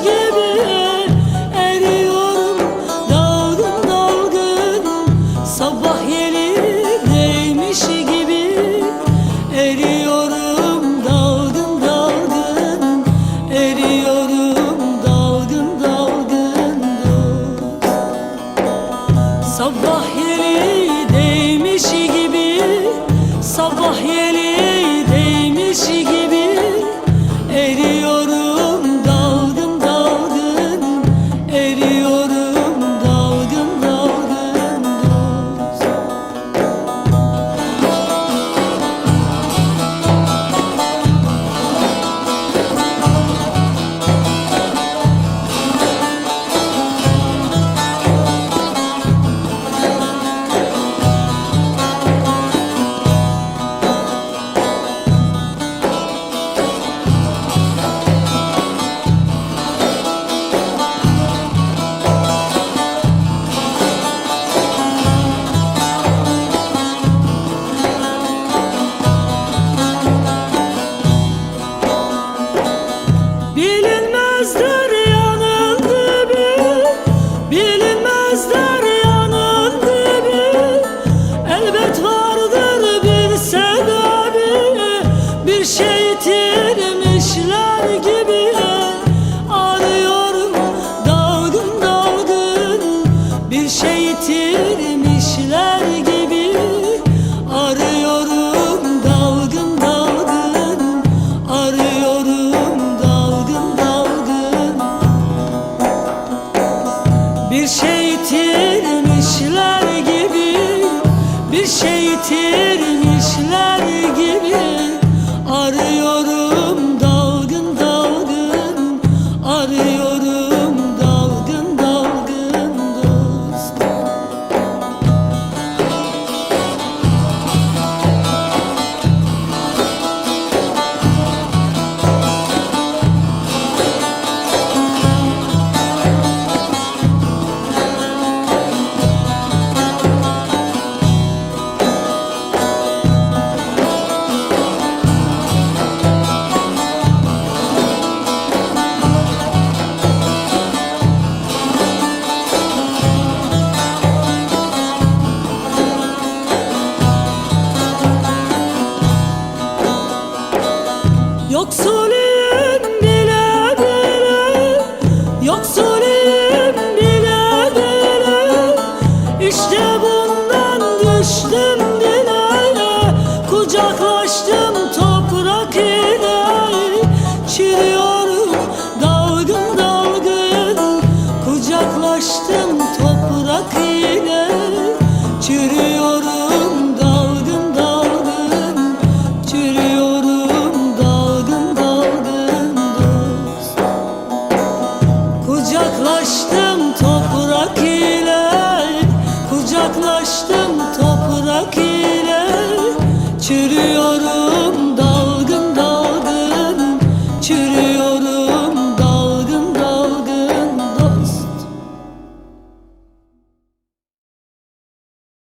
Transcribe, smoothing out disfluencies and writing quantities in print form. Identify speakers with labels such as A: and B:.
A: gibi eriyorum dalgın dalgın. Sabah yeli değmiş gibi eriyorum dalgın dalgın. Eriyorum dalgın dalgın dost. Sabah yeli değmiş gibi, sabah yeli değmiş gibi eriyorum dalgın dalgın. Eriyorum dalgın dalgın dost. Bilinmezler yanın dibi, bilinmezler yanın dibi. Elbet vardır bir sebebi, bir şey yitirmişler gibi. Arıyorum dalgın dalgın, bir şey yitirmişler gibi. Arıyorum dalgın dalgın, arıyorum dalgın dalgın. Bir şey yitirmişler gibi, bir şey yitirmişler gibi. Arıyorum dalgın dalgın, arıyorum dalgın dalgın dost. Yoksulum bile bile, yoksulum bile bile. İşte bundan düştüm dile, kucaklaştım toprak ile. Çürüyorum dalgın dalgın, kucaklaştım toprak ile. Çürüyorum dalgın dalgın, çürüyorum dalgın dalgın dost. Kucaklaştım toprak ile, kucaklaştım toprak ile. Çürüyorum